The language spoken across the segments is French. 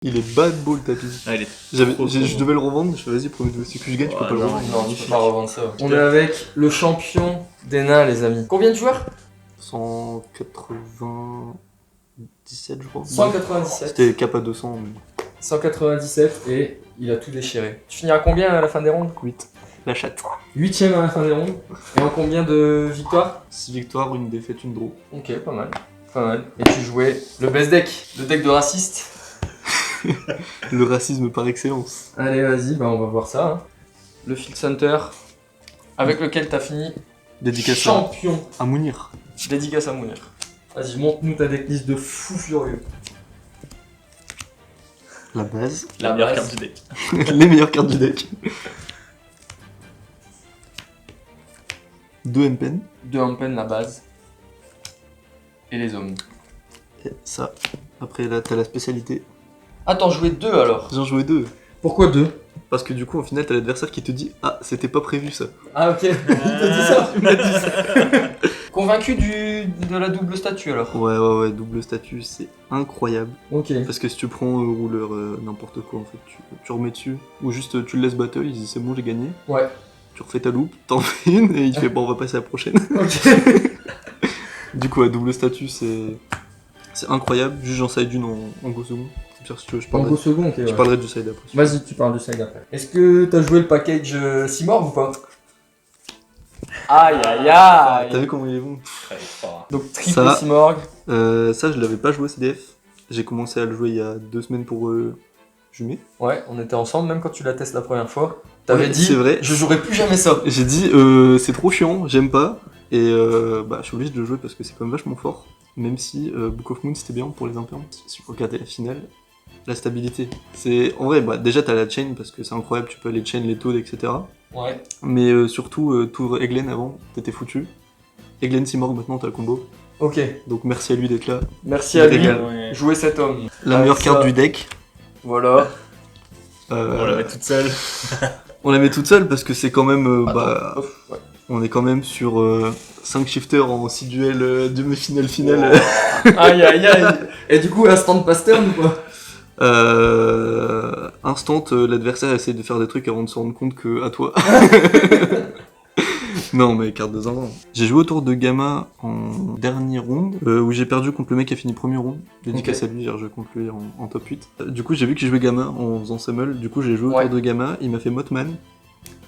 Il est bad ball tapis. Ah, il est Je devais le revendre, je fais vas-y, premier c'est que je gagne, tu peux pas le revendre. Non, tu peux pas revendre ça. On est avec le champion des nains, les amis. Combien de joueurs? 197, je crois. 197. C'était cap à 200. Mais... 197 et il a tout déchiré. Tu finiras combien à la fin des rondes? 8. La chatte. 8ème à la fin des rondes. Et en combien de victoires? 6 victoires, une défaite, une draw. Ok, pas mal. Pas mal. Et tu jouais le best deck, le deck de raciste. Le racisme par excellence. Allez, vas-y, bah on va voir ça. Hein. Le Field Center, avec lequel t'as fini Dédicace champion. à Mounir. Dédicace à Mounir. Vas-y, montre-nous ta decklist de fou furieux. La base. la meilleure carte du deck. Les meilleures cartes du deck. 2 M-Pen. 2 Ampen, la base. Et les hommes. Et ça. Après là, t'as la spécialité. Ah, t'en jouais 2 alors? J'en jouais 2. Pourquoi 2? Parce que du coup, au final, t'as l'adversaire qui te dit ah, c'était pas prévu ça. Ah, ok. Il t'a dit ça? Il m'a dit ça. Convaincu de la double statue alors? Ouais, double statut, c'est incroyable. Ok. Parce que si tu prends rouleur n'importe quoi, en fait, tu remets dessus. Ou juste tu le laisses battle, il dit c'est bon, j'ai gagné. Ouais. Tu refais ta loupe, t'en fais une et il te fait bon, on va passer à la prochaine. Ok. Du coup, double statut, c'est incroyable. Juste j'en side une en go second. Si tu veux, je En parlerai, go second, ok. je Ouais. parlerai du side après. Vas-y, tu parles du side après. Est-ce que t'as joué le package Simorg ou pas? Aïe aïe T'as aïe. vu comment il est bon? Ouais, fort, hein. Donc triple Ça. Simorg. Ça, je l'avais pas joué CDF. J'ai commencé à le jouer il y a 2 semaines pour Jumet. Ouais, on était ensemble même quand tu la testes la première fois. T'avais Ouais, dit, c'est vrai. je jouerai plus jamais ça. J'ai dit c'est trop chiant, j'aime pas. Et bah, je suis obligé de le jouer parce que c'est quand même vachement fort. Même si Book of Moon c'était bien pour les impermes. Si vous regardez la finale, la stabilité. C'est en vrai, bah, déjà t'as la chain parce que c'est incroyable, tu peux aller chain les toads, etc. Ouais. Mais surtout, tour Eglen avant, t'étais foutu. Eglen Simorg maintenant t'as le combo. Ok. Donc merci à lui d'être là. Merci à lui. Régal. Ouais. Jouer cet homme. La Avec meilleure ça. carte du deck. Voilà. On la met toute seule. On la met toute seule parce que c'est quand même. Bah, Hop, ouais. on est quand même sur 5 shifters en 6 duels demi-finale. Aïe aïe aïe. Et du coup, instant pattern ou pas? Instant, l'adversaire essaie de faire des trucs avant de se rendre compte que à toi. Non, mais carte de zinzin. J'ai joué au tour de Gamma en dernière ronde, où j'ai perdu contre le mec qui a fini premier round. Dédicace à lui, j'ai rejoué contre lui en top 8. Du coup, j'ai vu qu'il jouait Gamma en faisant Summel. Du coup, j'ai joué au Ouais. tour de Gamma, il m'a fait Motman.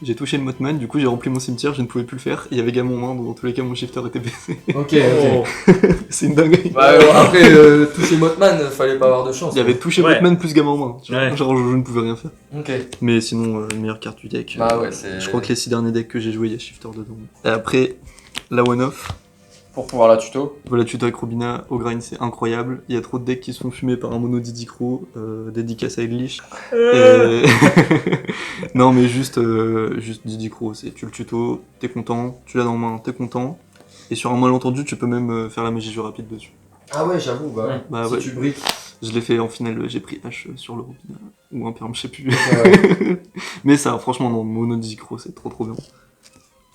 J'ai touché le Motman, du coup, j'ai rempli mon cimetière, je ne pouvais plus le faire. Il y avait Gamma en main, donc dans tous les cas, mon shifter était baissé. Ok, ok. C'est une dinguerie. Bah, après, toucher Motman, fallait pas avoir de chance. Il y avait touché Ouais. Motman plus Gamma en main. Tu vois. Ouais. Genre, je ne pouvais rien faire. Ok. Mais sinon, meilleure carte du deck. Bah ouais, c'est. Je crois que les 6 derniers decks que j'ai joué, il y a Shifter dedans. Et après, la one-off. Pour pouvoir la tuto. Voilà, tuto avec Robina, au grind, c'est incroyable. Il y a trop de decks qui se font fumer par un mono Didicro, dédicace à Eglish. Et... non, mais juste Didicro, c'est tu le tuto, t'es content, tu l'as dans la main, t'es content. Et sur un malentendu, tu peux même faire la magie jeu rapide dessus. Ah ouais, j'avoue, bah ouais. Bah Si ouais. tu briques. Je l'ai fait en finale, j'ai pris H sur le Robina, ou un perm, je sais plus. Ouais. Mais ça, franchement, non, mono Didicro, c'est trop bien.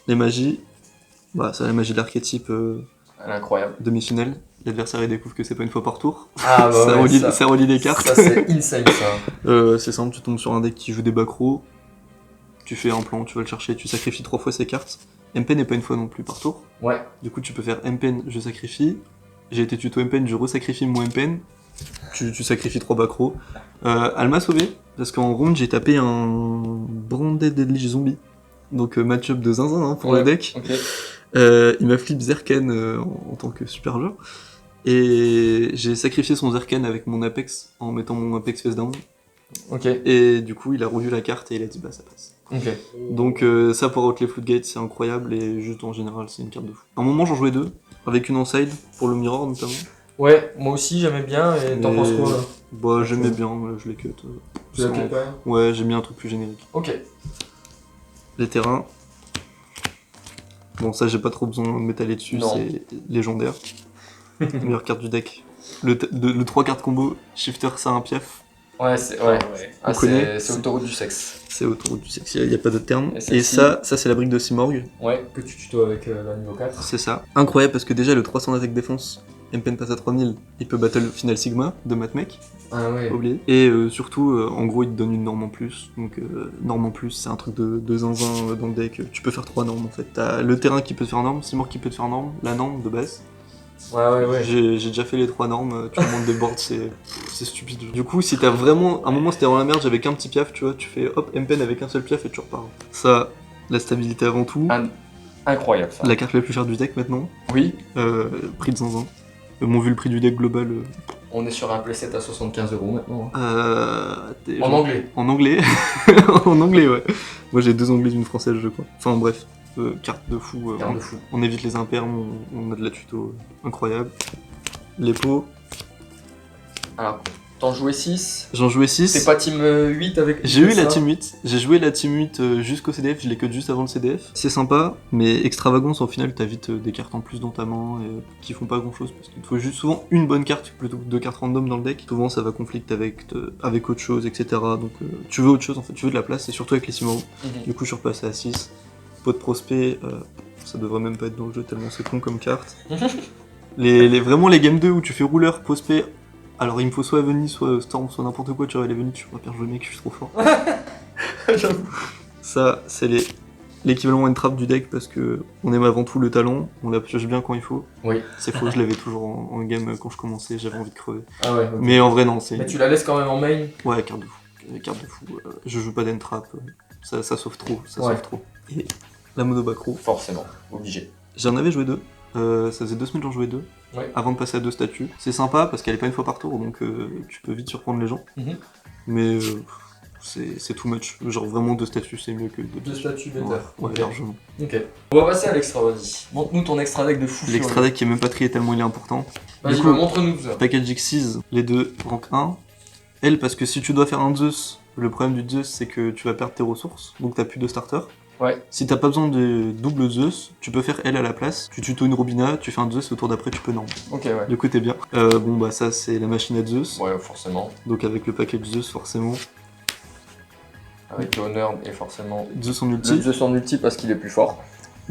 Les magies, bah, c'est la magie de l'archétype Elle est incroyable. demi-finale. L'adversaire il découvre que c'est pas une fois par tour. Ah bah ça, ouais, relie, ça relie les cartes. Ça c'est insane ça. C'est simple, tu tombes sur un deck qui joue des backrows, tu fais un plan, tu vas le chercher, tu sacrifies 3 fois ses cartes. MP n'est pas une fois non plus par tour. Ouais. Du coup tu peux faire MP, je sacrifie. J'ai été tuto MP, je resacrifie mon MP. Tu sacrifies 3 backrows. Elle m'a sauvé, parce qu'en round j'ai tapé un Branded Deadly Zombie. Donc match-up de zinzin hein, pour Ouais. le deck. Ok. Il m'a flip Zerken en tant que super joueur. Et j'ai sacrifié son Zerken avec mon Apex en mettant mon Apex face down. Ok. Et du coup, il a revu la carte et il a dit bah ça passe. Ok. Donc ça pour out les Floodgates, c'est incroyable et juste en général, c'est une carte de fou. À un moment, j'en jouais 2, avec une en side pour le mirror notamment. Ouais, moi aussi j'aimais bien et t'en Mais- penses quoi là? Bah j'aimais bien, je l'ai cut. Tu l'as sans- fait quand même? Ouais, j'ai mis un truc plus générique. Ok. Les terrains. Bon, ça j'ai pas trop besoin de m'étaler dessus, Non. c'est légendaire. Meilleure carte du deck. Le 3 cartes combo, Shifter, ça un piaf. Ouais, c'est ouais. Ah, connaît. c'est autoroute du sexe. C'est autour du sexe, il n'y a pas d'autre terme. Et Et celle-ci. ça c'est la brique de Simorg. Ouais, que tu tuto avec la niveau 4. C'est ça. Incroyable parce que déjà le 300 d'attaque défense Mpen passe à 3000, il peut battle Final Sigma de Matmec, Ah ouais. pas oublier. Et surtout, en gros, il te donne une norme en plus. Donc, norme en plus, c'est un truc de zinzin dans le deck. Tu peux faire 3 normes en fait. T'as le terrain qui peut te faire norme, Simorgh qui peut te faire norme, la norme de base. Ouais. J'ai déjà fait les 3 normes, tu montes des boards, c'est stupide. Du coup, si t'as vraiment. À un moment, c'était dans la merde, j'avais qu'un petit piaf, tu vois, tu fais hop, Mpen avec un seul piaf et tu repars. Ça, la stabilité avant tout. Incroyable ça. La carte la plus chère du deck maintenant, Oui, prix de zinzin. Bon, vu le prix du deck global. on est sur un playset à 75€ maintenant. En genre- anglais. En anglais. En anglais, ouais. Moi j'ai 2 anglais d'une française, je crois. Enfin bref, carte de fou. Carte de fou. On évite les impairs, on a de la tuto incroyable. Les pots, Alors, t'en jouais 6. j'en jouais 6. C'est pas team 8 avec. J'ai eu ça la team 8, j'ai joué la team 8 jusqu'au CDF, je l'ai que juste avant le CDF. C'est sympa, mais extravagance, au final, t'as vite des cartes en plus dans ta main qui font pas grand chose, parce qu'il te faut juste souvent une bonne carte plutôt que 2 cartes random dans le deck. Souvent ça va conflicter avec autre chose, etc. Donc tu veux autre chose en fait, tu veux de la place, et surtout avec les Simorgh. Du coup je suis repassé à 6. Pot de prospect, ça devrait même pas être dans le jeu tellement c'est con comme carte. Vraiment les game 2 où tu fais rouleur, prospect. Alors il me faut soit Aveni, soit Storm, soit n'importe quoi, tu vois, Aveni, je suis pas pire joué mec, je suis trop fort. Ça, c'est l'équivalent one trap du deck parce que on aime avant tout le talent, on la pioche bien quand il faut. Oui. C'est faux, je l'avais toujours en game quand je commençais, j'avais envie de crever. Ah ouais. Ok. Mais en vrai non, c'est... Mais tu la laisses quand même en main. Ouais, carte de fou. Carte de fou. Je joue pas d'entrap, ça sauve trop, sauve trop. Et la mono Bacro, Forcément, obligé. j'en avais joué 2. Ça faisait 2 semaines que j'en jouais 2. Ouais. Avant de passer à 2 statuts. C'est sympa parce qu'elle est pas une fois par tour, donc tu peux vite surprendre les gens. Mhm. Mais c'est too much. Genre vraiment 2 statuts, c'est mieux que 2 Deux statuts better. Ouais, Ok. largement. Ok. On va passer à l'extra, vas-y. Montre-nous ton extra deck de fou. L'extra deck qui est même pas trié tellement il est important. Vas-y, Du coup, montre-nous ça. Package X6, les deux, rank 1. Elle, parce que si tu dois faire un Zeus, le problème du Zeus c'est que tu vas perdre tes ressources, donc t'as plus de starter. Ouais. Si t'as pas besoin de double Zeus, tu peux faire elle à la place. Tu tuto une Robina, tu fais un Zeus, au tour d'après tu peux norme. Ok, ouais. Du coup t'es bien. Bon bah ça c'est la machine à Zeus. Ouais, forcément. Donc avec le package Zeus forcément. Avec le Honor et forcément. Zeus en Le ulti. Zeus en ulti parce qu'il est plus fort.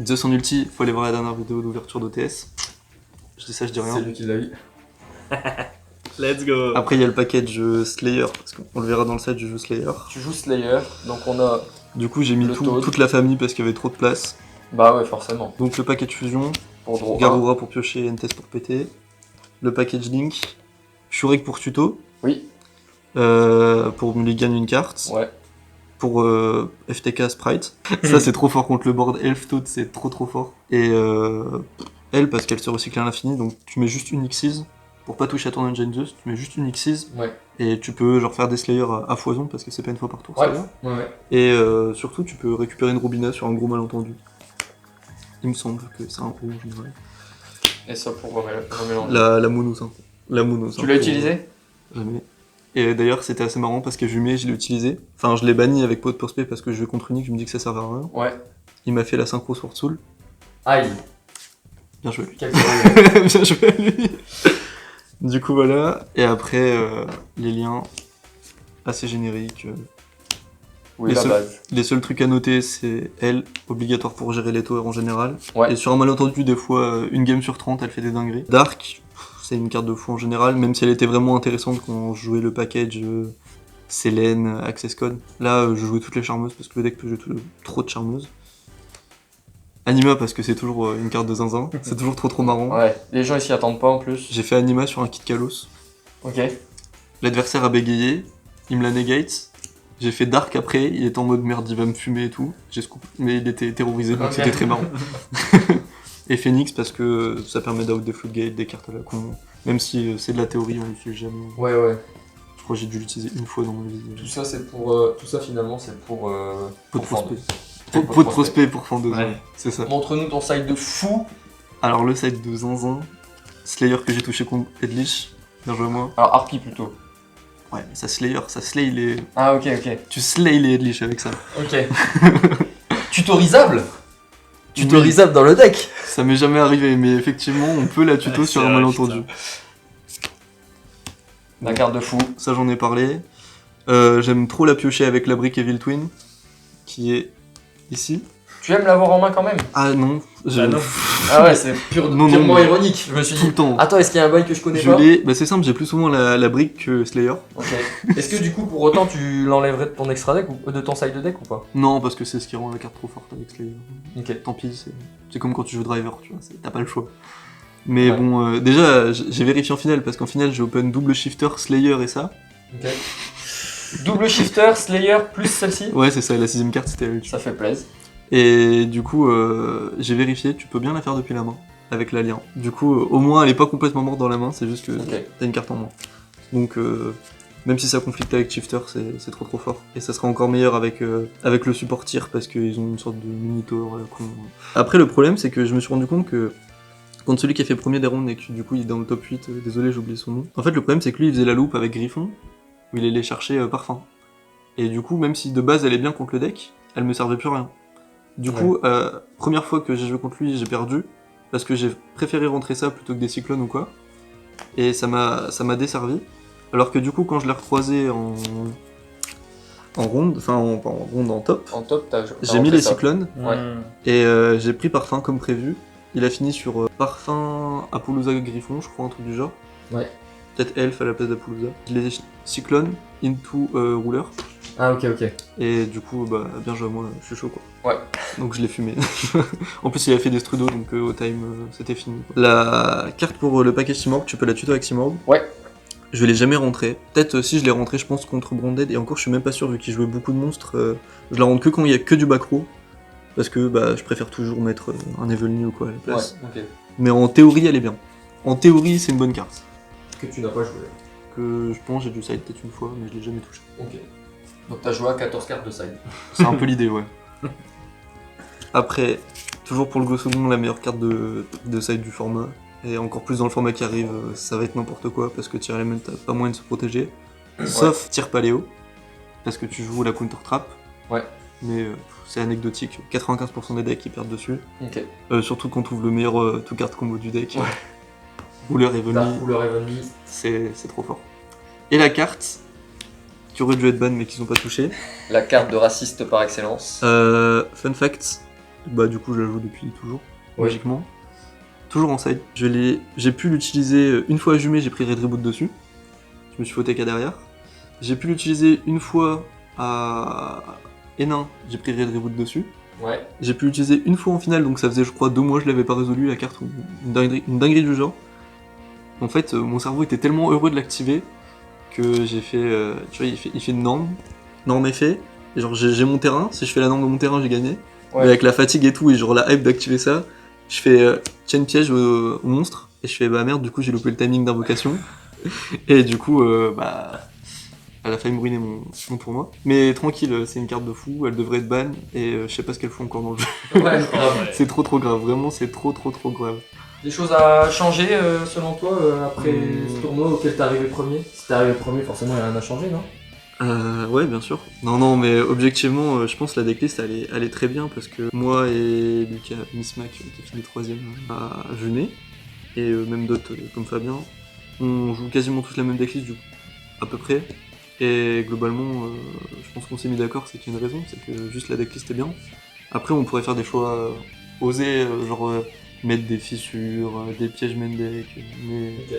Zeus en ulti, faut aller voir la dernière vidéo d'ouverture d'OTS. Je dis ça, je dis rien. C'est lui qui l'a eu. Let's go. Après il y a le package Slayer, parce qu'on le verra dans le set, je joue Slayer. Tu joues Slayer, donc on a. Du coup j'ai mis Le Toad. toute la famille parce qu'il y avait trop de place. Bah ouais, forcément. Donc le package fusion, Pour draw. Garura pour piocher, Entes pour péter. Le package Link, Shurek pour tuto. Oui. Pour mulligan une carte. Ouais. Pour FTK Sprite. Ça c'est trop fort contre le board Elf Toad, c'est trop fort. Et elle parce qu'elle se recycle à l'infini, donc tu mets juste une X6. Pour pas toucher à ton Engine Zeus, tu mets juste une X6. Ouais. Et tu peux genre faire des Slayers à foison parce que c'est pas une fois par tour. Ouais. Slayer. Ouais. Et surtout tu peux récupérer une Robina sur un gros malentendu. Il me semble que c'est un haut en général. Et ça pour remélanger. La mono, ça. La mono, ça. Tu l'as utilisé? Jamais. Et d'ailleurs, c'était assez marrant parce que Jumet, je l'ai utilisé. Enfin, je l'ai banni avec pot de prospect parce que je vais contre Unique, je me dis que ça servait à rien. Ouais. Il m'a fait la synchro Sword Soul. Aïe. Bien joué à lui. Quel sérieux. Bien joué à lui. Du coup, voilà. Et après, les liens assez génériques. Oui, Les la seuls- base. Les seuls trucs à noter, c'est elle, obligatoire pour gérer les towers en général. Ouais. Et sur un malentendu, des fois, une game sur 30, elle fait des dingueries. Dark, c'est une carte de fou en général, même si elle était vraiment intéressante quand je jouais le package Selene, Access Code. Là, je jouais toutes les charmeuses parce que le deck peut jouer trop de charmeuses. Anima parce que c'est toujours une carte de zinzin, c'est toujours trop marrant. Ouais. Les gens ils s'y attendent pas en plus. J'ai fait Anima sur un kit Kalos. Ok. L'adversaire a bégayé, il me la negate. J'ai fait Dark après, il était en mode merde, il va me fumer et tout. J'ai scoop, mais il était terrorisé donc Ok. c'était très marrant. Et Phoenix parce que ça permet d'out des floodgates, des cartes à la con. Même si c'est de la théorie, on l'utilise jamais. Ouais, ouais. Je crois que j'ai dû l'utiliser une fois dans ma vie. Tout ça c'est pour. Tout ça finalement c'est pour. Pot de pour prospect. Pot de Pot de prospect pour Fandeuse, Ouais. ouais, c'est ça. Montre-nous ton side de fou. Alors le site de zinzin, Slayer que j'ai touché contre Edlich, bien joué à moi. Alors Harpy plutôt. Ouais, mais ça slay les... Ah ok, ok. Tu slay les Edlich avec ça. Ok. Tutorisable. Tutorisable dans le deck. Ça m'est jamais arrivé, mais effectivement, on peut la tuto Ouais, sur c'est un vrai, malentendu. La carte de fou. Ça, j'en ai parlé. J'aime trop la piocher avec la brique Evil Twin, qui est ici. Tu aimes l'avoir en main quand même. Ah non, Ah non. Ah ouais, c'est Non, purement mais ironique. Je me suis tout dit, le temps. attends, est-ce qu'il y a un bail que je connais Je pas? l'ai, bah c'est simple, j'ai plus souvent la brique que Slayer. Ok. Est-ce que du coup, pour autant, tu l'enlèverais de ton extra deck ou de ton side deck ou pas? Non, parce que c'est ce qui rend la carte trop forte avec Slayer. Ok. Tant pis, c'est comme quand tu joues Driver, tu vois, t'as pas le choix. Mais Ouais. bon, déjà, j'ai vérifié en finale, parce qu'en finale, j'ai open double shifter, Slayer et ça. Ok. Double shifter, Slayer plus celle-ci. Ouais, c'est ça, la 6ème carte, c'était elle. Ça fait plaisir. Et du coup, j'ai vérifié, tu peux bien la faire depuis la main, avec l'alien. Du coup, au moins, elle est pas complètement morte dans la main, c'est juste que Ok. t'as une carte en moins. Donc, même si ça conflicte avec Shifter, c'est trop fort. Et ça sera encore meilleur avec le support tir, parce qu'ils ont une sorte de mini-tower à la con. Après, le problème, c'est que je me suis rendu compte que contre celui qui a fait premier des rounds et que du coup il est dans le top 8, désolé j'ai oublié son nom. En fait le problème c'est que lui il faisait la loupe avec Griffon, où il allait chercher Parfum. Et du coup même si de base elle est bien contre le deck, elle me servait plus à rien. Du coup, première fois que j'ai joué contre lui j'ai perdu, parce que j'ai préféré rentrer ça plutôt que des cyclones ou quoi. Et ça m'a desservi. Alors que du coup quand je l'ai recroisé en ronde, enfin pas en ronde, en top, En top, j'ai mis les cyclones, Ouais. et j'ai pris Parfum comme prévu. Il a fini sur Parfum, Apollousa, Griffon, je crois, un truc du genre. Ouais. Peut-être Elf à la place d'Apollousa. Je l'ai Cyclone, Into Ruler. Ah ok. Et du coup, bah, bien joué à moi, je suis chaud quoi. Ouais. Donc je l'ai fumé. En plus, il a fait des Strudo, donc au time, c'était fini. Quoi. La carte pour le package Simorg, tu peux la tuto avec Simorg. Ouais. Je l'ai jamais rentré. Peut-être si je l'ai rentré, je pense, contre Branded. Et encore, je suis même pas sûr, vu qu'il jouait beaucoup de monstres. Je la rentre que quand il y a que du back row. Parce que bah, je préfère toujours mettre un Evelyn ou quoi à la place. Ouais, ok. Mais en théorie, elle est bien. En théorie, c'est une bonne carte. Que tu n'as pas joué. Que je pense, j'ai dû side peut-être une fois, mais je l'ai jamais touché. Ok. Donc t'as joué à 14 cartes de side. C'est un peu l'idée, ouais. Après, toujours pour le Go second, la meilleure carte de side du format. Et encore plus dans le format qui arrive, ça va être n'importe quoi, parce que Tier Element, t'as pas moyen de se protéger. Sauf Tier Paléo, parce que tu joues la Counter Trap. Ouais. Mais c'est anecdotique, 95% des decks qui perdent dessus. Ok. Surtout quand tu ouvres le meilleur tout carte combo du deck. Ouais. Ruler Evenly, Dark Ruler Evenly. c'est trop fort. Et la carte, qui aurait dû être ban mais qu'ils ont pas touché. La carte de raciste par excellence. Fun fact, bah du coup je la joue depuis toujours, Oui. logiquement. Toujours en side. J'ai pu l'utiliser une fois à Jumet, j'ai pris Red Reboot dessus. Je me suis fait TK derrière. J'ai pu l'utiliser une fois à Hénin, j'ai pris Red Reboot dessus. Ouais. J'ai pu l'utiliser une fois en finale, donc ça faisait je crois 2 mois je l'avais pas résolu la carte, une dinguerie du genre. En fait, mon cerveau était tellement heureux de l'activer que j'ai fait, tu vois, il fait une norme effet, et genre j'ai mon terrain, si je fais la norme de mon terrain j'ai gagné, Ouais. mais avec la fatigue et tout, et genre la hype d'activer ça, je fais chain piège au monstre, et je fais bah merde, du coup j'ai loupé le timing d'invocation, et du coup bah elle a failli me ruiner mon tournoi. Mais tranquille, c'est une carte de fou, elle devrait être ban, et je sais pas ce qu'elle fait encore dans le jeu. Ouais, grave. C'est trop grave, vraiment c'est trop grave. Des choses à changer selon toi après Hmm. ce tournoi auquel t'es arrivé premier? Si t'es arrivé premier, forcément il y a rien à changer, non? Ouais, bien sûr. Non, mais objectivement, je pense que la decklist elle est très bien parce que moi et Lucas Mismac qui finit 3ème à Jumet, et même d'autres comme Fabien, on joue quasiment tous la même decklist du coup, à peu près. Et globalement, je pense qu'on s'est mis d'accord, c'est qu'il y a une raison, c'est que juste la decklist est bien. Après, on pourrait faire des choix osés, genre mettre des fissures, des pièges main deck, mais. Ok.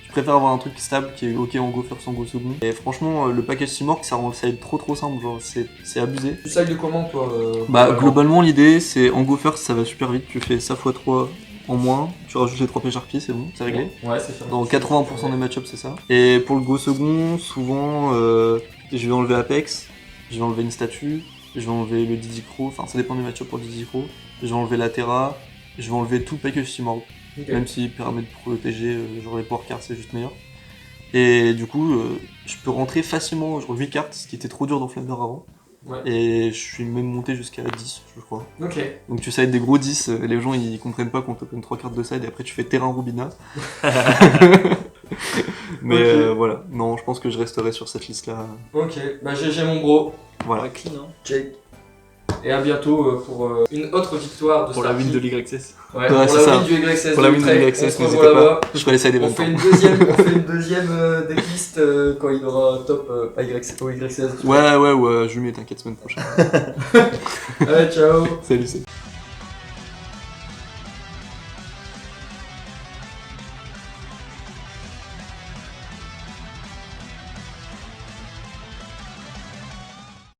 Je préfère avoir un truc stable qui est ok en go first, en go second. Et franchement, le package Simorg, ça rend le side trop simple, genre c'est abusé. Tu side de comment toi Bah globalement l'idée c'est en go first ça va super vite, tu fais ça x3 en moins, tu rajoutes les 3 pièges harpies, c'est bon, c'est réglé. Ouais, c'est sûr. Dans 80% des match-ups c'est ça. Et pour le go second, souvent je vais enlever Apex, je vais enlever une statue, je vais enlever le Didi Crow, enfin ça dépend des match-ups pour le Didi Crow, je vais enlever la Terra, je vais enlever tout le package Simorg. Ok. Même s'il permet de protéger, genre les power cards c'est juste meilleur. Et du coup, je peux rentrer facilement genre 8 cartes, ce qui était trop dur dans Flander avant. Ouais. Et je suis même monté jusqu'à 10, je crois. Ok. Donc tu sides des gros 10, les gens ils comprennent pas qu'on t'open 3 cartes de side et après tu fais terrain Rubina. Mais Ok. voilà, non, je pense que je resterai sur cette liste là. Ok, bah GG mon bro. Voilà. Clean, hein. Jake. Et à bientôt pour une autre victoire de Pour la win Starkey. de l'YXS. Ouais, Ouais, pour c'est la ça. win du YXS. Pour la win de Utrecht. l'YXS, On se n'hésitez revoit là-bas. pas. Je ferai les side On events. fait une deuxième decklist quand il aura top au YXS. Ouais, je lui mets, t'inquiète, semaine prochaine. Allez, ciao. Salut, c'est.